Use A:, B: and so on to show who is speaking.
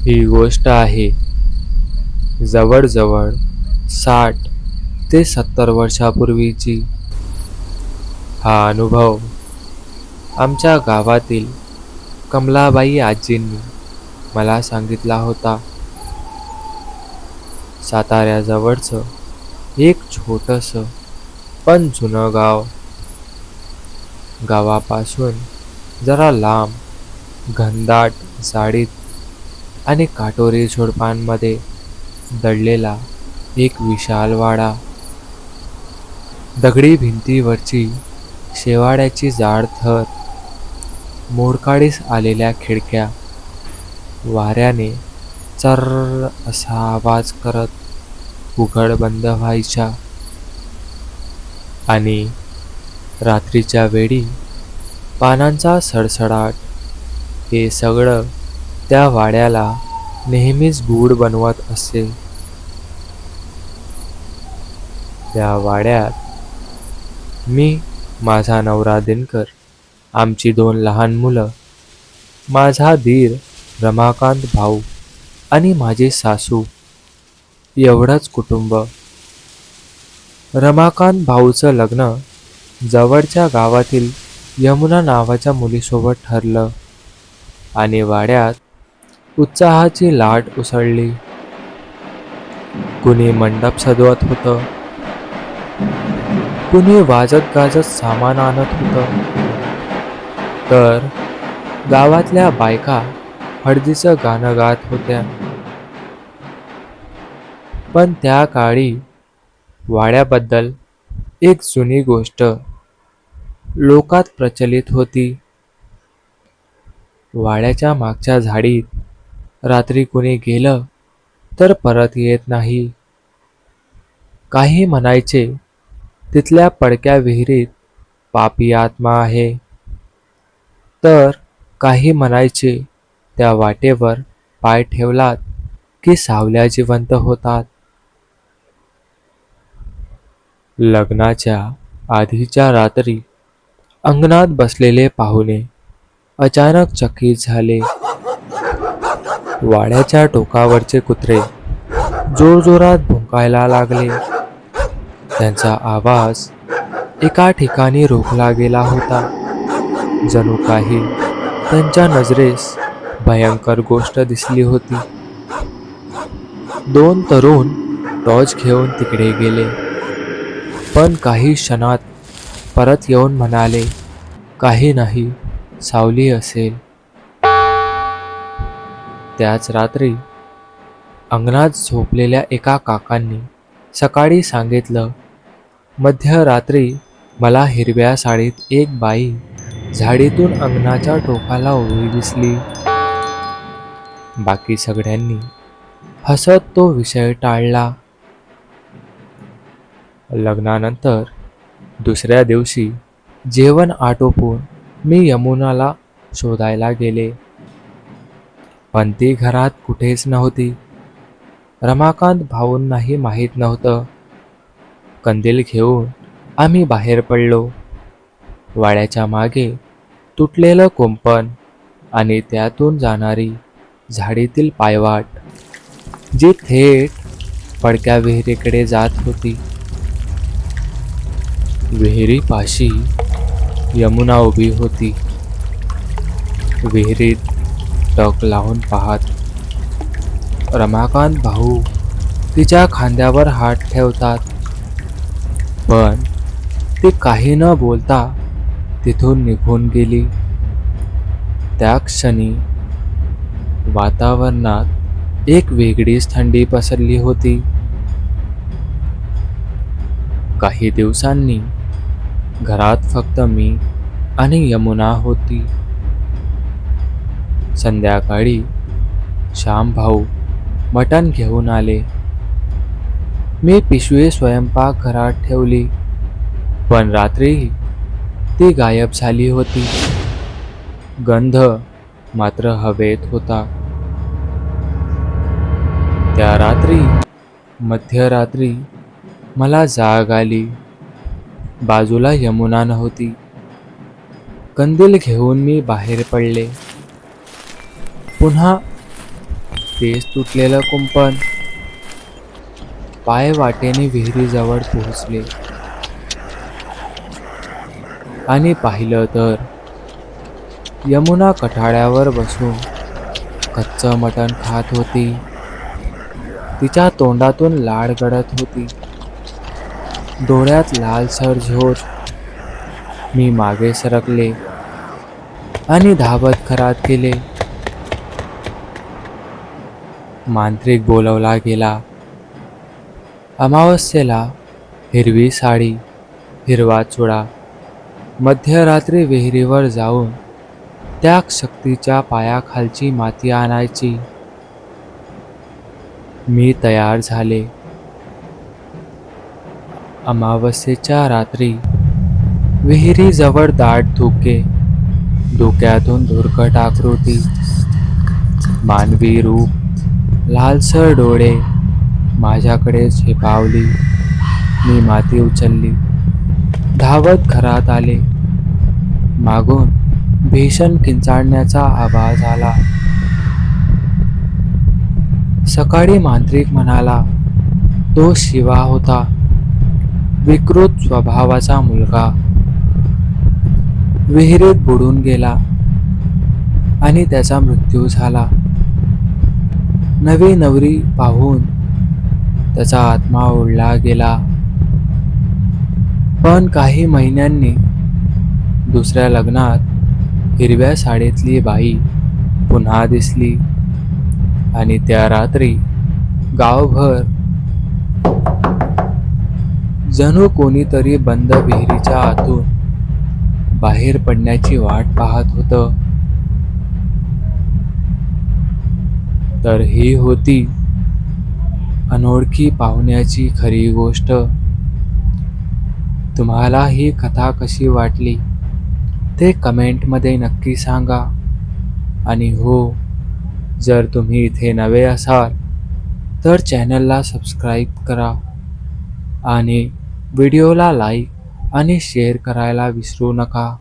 A: ही गोष्ट आहे जवळजवळ 60 ते 70 वर्षापूर्वीची. हा अनुभव आमच्या गावातील कमलाबाई आजींनी मला सांगितला होता. साताऱ्याजवळचं एक छोटंसं पण जुनं गाव. गावापासून जरा लांब घनदाट झाडीत आणि काटेरी झुडपांमध्ये दडलेला एक विशाल वाडा. दगडी भिंतीवरची शेवाळ्याची जाड थर, मोडकाळीस आलेल्या खिडक्या वाऱ्याने चर्र असा आवाज करत उघड बंद व्हायच्या. आणि रात्रीच्या वेळी पानांचा सडसडाट हे सगळं त्या वाड्याला नेहमीच गूढ बनवत असे. त्या वाड्यात मी, माझा नवरा दिनकर, आमची 2 लहान मुलं, माझा दीर रमाकांत भाऊ आणि माझी सासू एवढंच कुटुंब. रमाकांत भाऊचं लग्न जवळच्या गावातील यमुना नावाच्या मुलीसोबत ठरलं आणि वाड्यात उत्साहाची लाट उसळली. कुणी मंडप सजवत होतं, कुणी वाजत गाजत सामान आणत होतं, तर गावातल्या बायका हळदीचं गाणं गात होत्या. पण त्या काळी वाड्याबद्दल एक जुनी गोष्ट लोकात प्रचलित होती. वाड्याच्या मागच्या झाडीत रात्री कुणी गेलं तर परत येत नाही. काही म्हणायचे तिथल्या पडक्या विहिरीत पापी आत्मा आहे, तर काही म्हणायचे त्या वाटेवर पाय ठेवलात की सावल्या जिवंत होतात. लग्नाच्या आधीच्या रात्री अंगणात बसलेले पाहुणे अचानक चकित झाले. वाड्याच्या टोकावरचे कुत्रे जोरजोरात भुंकायला लागले. त्यांचा आवाज एका ठिकाणी रोखला गेला होता. जणू काही त्यांच्या नजरेस भयंकर गोष्ट दिसली होती. 2 तरुण टॉर्च घेऊन तिकडे गेले, पण काही क्षणात परत येऊन म्हणाले, काही नाही, सावली असेल. त्याच रात्री अंगणात झोपलेल्या एका काकांनी सकाळी सांगितलं, मध्यरात्री मला हिरव्या साडीत एक बाई झाडीतून अंगणाच्या टोकाला उभी दिसली. बाकी सगळ्यांनी हसत तो विषय टाळला. लग्नानंतर दुसऱ्या दिवशी जेवण आटोपून मी यमुनाला शोधायला गेले, पण ती घरात कुठेच नव्हती. रमाकांत भाऊंनाही माहीत नव्हतं. कंदील घेऊन आम्ही बाहेर पडलो. वाड्याच्या मागे तुटलेलं कुंपण आणि त्यातून जाणारी झाडीतील पायवाट, जी थेट पडक्या विहिरीकडे जात होती. विहिरीपाशी यमुना उभी होती, विहिरीत टक लावून पाहत. रमाकांत भाऊ तिच्या खांद्यावर हात ठेवतात, पण ती काही न बोलता तिथून निघून गेली. त्या क्षणी वातावरणात एक वेगळीच थंडी पसरली होती. काही दिवसांनी घरात फक्त मी आणि यमुना होती. संध्याकाळी श्याम भाऊ मटण घेऊन आले. मी पिशवी स्वयंपाकघरात ठेवली, पण रात्री ती गायब झाली होती. गंध मात्र हवेत होता. त्या रात्री मध्यरात्री मला जाग आली. बाजूला यमुना नव्हती. कंदील घेऊन मी बाहेर पडले. पुन्हा तेच तुटलेलं कुंपण. पाय वाटेने विहिरीजवळ पोहोचले आणि पाहिलं तर यमुना कठाड्यावर बसून कच्चं मटण खात होती. तिच्या तोंडातून लाळ गळत होती, डोळ्यात लालसर झोर. मी मागे सरकले आणि धावत घरात गेले. मांत्रिक बोलवला गेला. अमावस्येला हिरवी साडी, हिरवा चुडा, मध्यरात्री विहिरीवर जाऊन त्या शक्तीच्या पायाखालची माती आणायची. मी तयार झाले. अमावस्येच्या रात्री विहिरीजवळ दाट धुके, धुक्यातून धुरकट आकृती, मानवी रूप, लालसर डोळे माझ्याकडे झेपावली. मी माती उचलली, धावत घरात आले. मागून भीषण किंचाळण्याचा आवाज आला. सकाळी मांत्रिक म्हणाला, तो शिवा होता, विकृत स्वभावाचा मुलगा. विहिरीत बुडून गेला आणि त्याचा मृत्यू झाला. नवी नवरी पाहून त्याचा आत्मा ओढला गेला. पण काही महिन्यांनी दुसऱ्या लग्नात हिरव्या साडीतली बाई पुन्हा दिसली आणि त्या रात्री गावभर जणू कोणीतरी बंद विहिरीच्या आतून बाहेर पडण्याची वाट पाहत होतं. तर ही होती अनोळखी पाहुण्याची खरी गोष्ट. तुम्हाला ही कथा कशी वाटली ते कमेंटमध्ये नक्की सांगा. आणि हो, जर तुम्ही इथे नवे असाल तर चॅनलला सबस्क्राईब करा आणि व्हिडिओला लाईक आणि शेअर करायला विसरू नका.